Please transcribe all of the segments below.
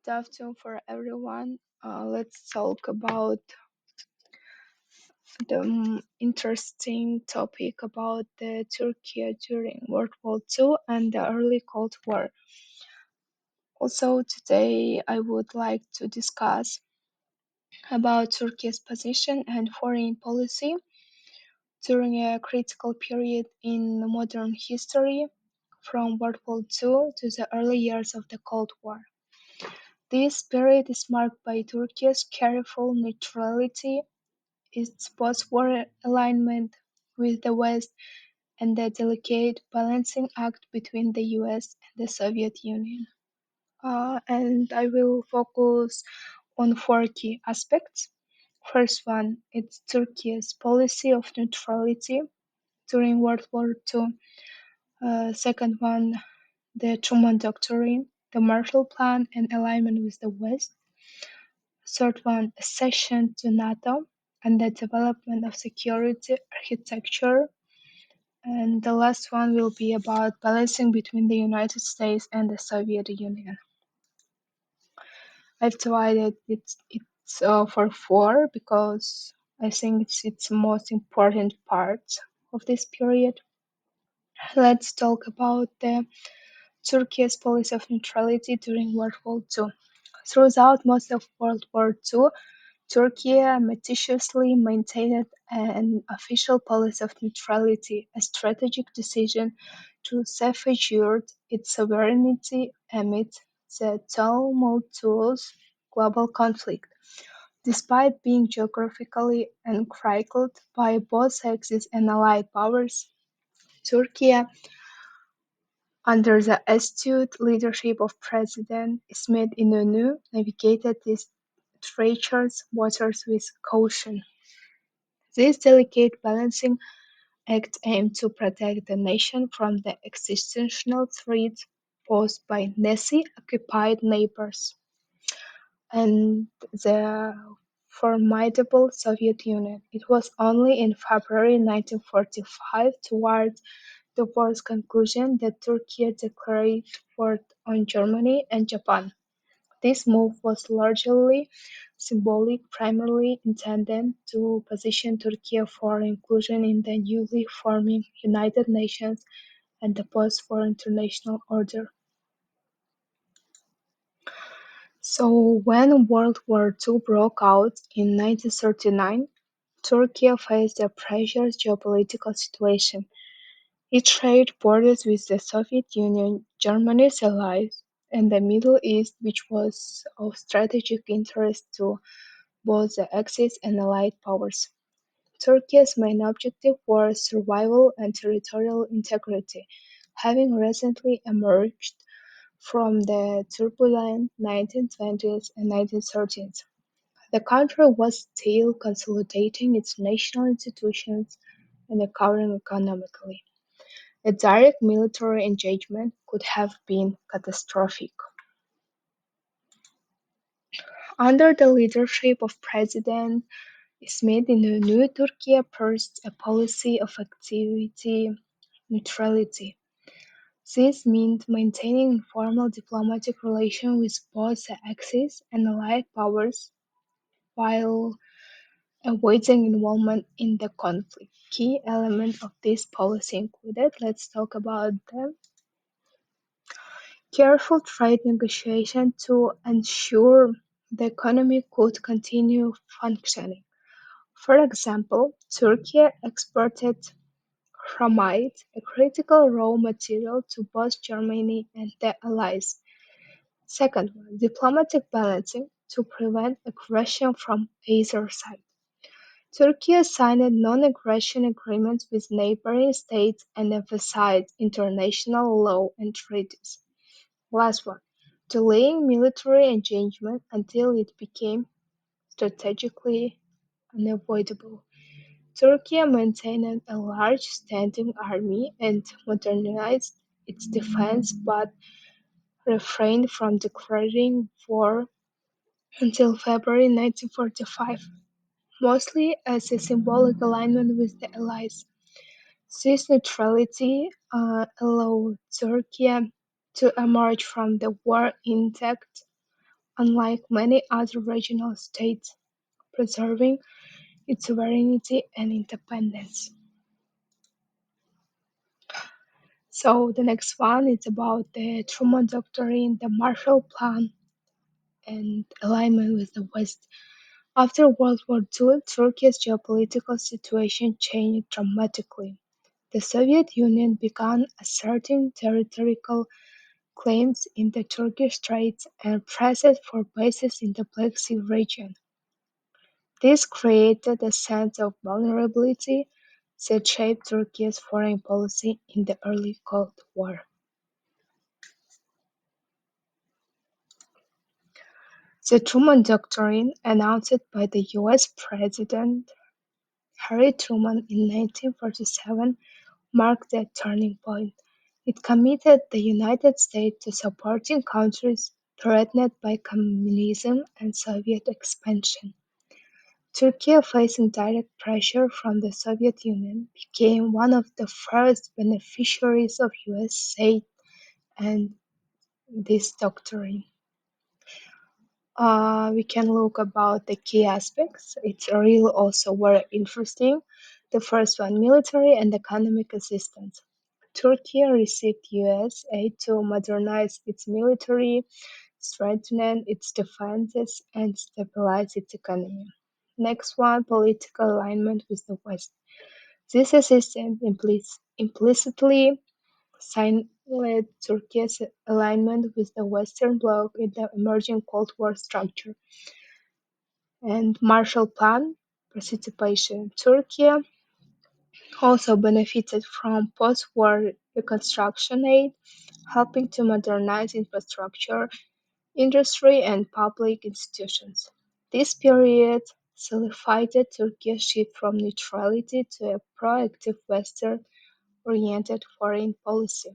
Good afternoon for everyone. Let's talk about the interesting topic about the Turkey during World War II and the early Cold War. Also, today I would like to discuss about Turkey's position and foreign policy during a critical period in modern history, from World War II to the early years of the Cold War. This period is marked by Turkey's careful neutrality, its post-war alignment with the West, and the delicate balancing act between the US and the Soviet Union. And I will focus on four key aspects. First one, it's Turkey's policy of neutrality during World War II. Second one, the Truman Doctrine, the Marshall Plan, and alignment with the West. Third one, accession to NATO and the development of security architecture. And the last one will be about balancing between the United States and the Soviet Union. I've divided it for four because I think it's the most important part of this period. Let's talk about the Turkey's policy of neutrality during World War II. Throughout most of World War II, Turkey meticulously maintained an official policy of neutrality, a strategic decision to safeguard its sovereignty amid the tumultuous global conflict. Despite being geographically encircled by both Axis and Allied powers, Turkey, under the astute leadership of President Ismet Inonu, navigated these treacherous waters with caution. This delicate balancing act aimed to protect the nation from the existential threats posed by Nazi-occupied neighbors and the formidable Soviet Union. It was only in February 1945, towards the war's conclusion, that Turkey declared war on Germany and Japan. This move was largely symbolic, primarily intended to position Turkey for inclusion in the newly forming United Nations and the post-war international order. So, when World War II broke out in 1939, Turkey faced a precious geopolitical situation. It shared borders with the Soviet Union, Germany's allies, and the Middle East, which was of strategic interest to both the Axis and Allied powers. Turkey's main objective was survival and territorial integrity, having recently emerged from the turbulent 1920s and 1930s. The country was still consolidating its national institutions and recovering economically. A direct military engagement could have been catastrophic. Under the leadership of President Ismet Inonu, Turkey pursued a policy of activity neutrality. This meant maintaining informal diplomatic relations with both the Axis and Allied powers while avoiding involvement in the conflict. Key elements of this policy included, let's talk about them. Careful trade negotiation to ensure the economy could continue functioning. For example, Turkey exported chromite, a critical raw material, to both Germany and the Allies. Second one, diplomatic balancing to prevent aggression from either side. Turkey signed non-aggression agreements with neighboring states and emphasized international law and treaties. Last one, delaying military engagement until it became strategically unavoidable. Turkey maintained a large standing army and modernized its defense, but refrained from declaring war until February 1945, mostly as a symbolic alignment with the Allies. This neutrality allowed Turkey to emerge from the war intact, unlike many other regional states, preserving its sovereignty and independence. So the next one is about the Truman Doctrine, the Marshall Plan, and alignment with the West. After World War II, Turkey's geopolitical situation changed dramatically. The Soviet Union began asserting territorial claims in the Turkish Straits and pressed for bases in the Black Sea region. This created a sense of vulnerability that shaped Turkey's foreign policy in the early Cold War. The Truman Doctrine, announced by the US President Harry Truman in 1947, marked a turning point. It committed the United States to supporting countries threatened by communism and Soviet expansion. Turkey, facing direct pressure from the Soviet Union, became one of the first beneficiaries of US aid and this doctrine. We can look about the key aspects. It's really also very interesting. The first one, military and economic assistance. Turkey received US aid to modernize its military, strengthen its defenses, and stabilize its economy. Next one, political alignment with the West. This assistance implicitly signaled Turkey's alignment with the Western Bloc in the emerging Cold War structure. And Marshall Plan participation. Turkey also benefited from post-war reconstruction aid, helping to modernize infrastructure, industry, and public institutions. This period solidified Turkey's shift from neutrality to a proactive Western-oriented foreign policy,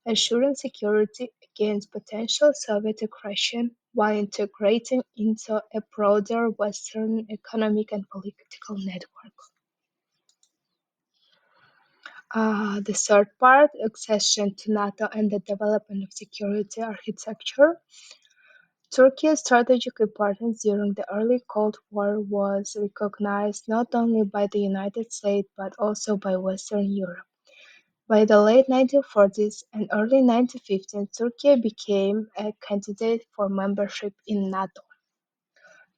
ensuring security against potential Soviet aggression while integrating into a broader Western economic and political network. The third part, accession to NATO and the development of security architecture. Turkey's strategic importance during the early Cold War was recognized not only by the United States but also by Western Europe. By the late 1940s and early 1950s, Turkey became a candidate for membership in NATO,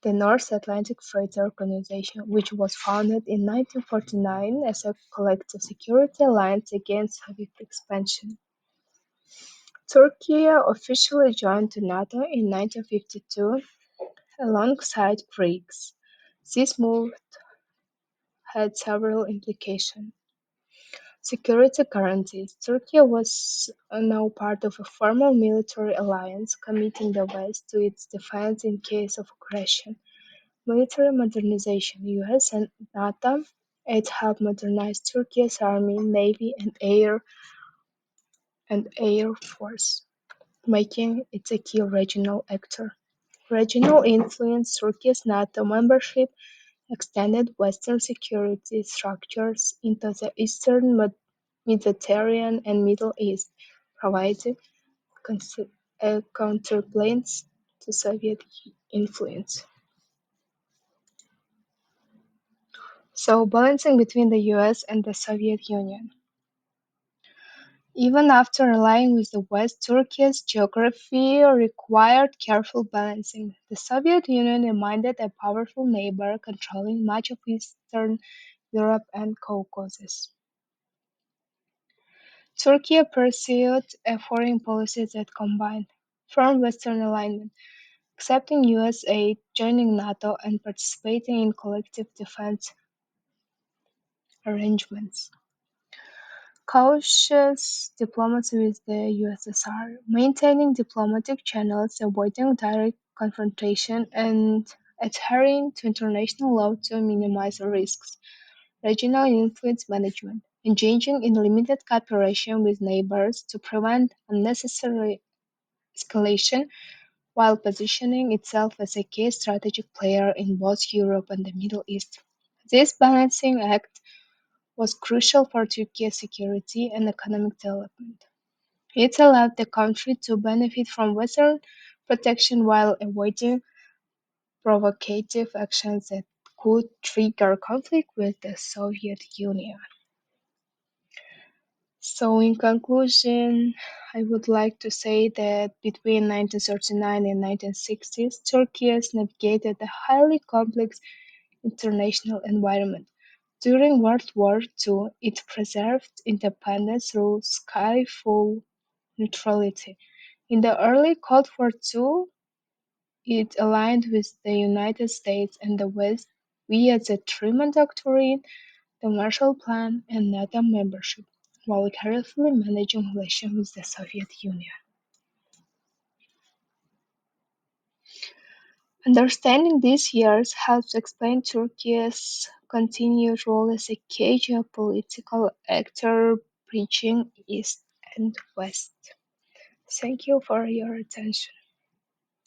the North Atlantic Treaty Organization, which was founded in 1949 as a collective security alliance against Soviet expansion. Turkey officially joined NATO in 1952 alongside Greece. This move had several implications. Security guarantees: Turkey was now part of a formal military alliance, committing the West to its defense in case of aggression. Military modernization: US and NATO aid helped modernize Turkey's army, navy, and air force, making it a key regional actor. Regional influence: Turkey's NATO membership extended Western security structures into the Eastern Mediterranean and Middle East, providing a counterbalance to Soviet influence. So, balancing between the US and the Soviet Union. Even after allying with the West, Turkey's geography required careful balancing. The Soviet Union remained a powerful neighbor, controlling much of Eastern Europe and Caucasus. Turkey pursued a foreign policy that combined firm Western alignment, accepting US aid, joining NATO, and participating in collective defense arrangements. Cautious diplomacy with the USSR, maintaining diplomatic channels, avoiding direct confrontation, and adhering to international law to minimize risks. Regional influence management, engaging in limited cooperation with neighbors to prevent unnecessary escalation while positioning itself as a key strategic player in both Europe and the Middle East. This balancing act was crucial for Turkey's security and economic development. It allowed the country to benefit from Western protection while avoiding provocative actions that could trigger conflict with the Soviet Union. So, in conclusion, I would like to say that between 1939 and 1960s, Turkey has navigated a highly complex international environment. During World War II, it preserved independence through skyfall neutrality. In the early Cold War too, it aligned with the United States and the West via the Truman Doctrine, the Marshall Plan, and NATO membership, while carefully managing relations with the Soviet Union. Understanding these years helps explain Turkey's continued role as a key geopolitical actor bridging East and West. Thank you for your attention.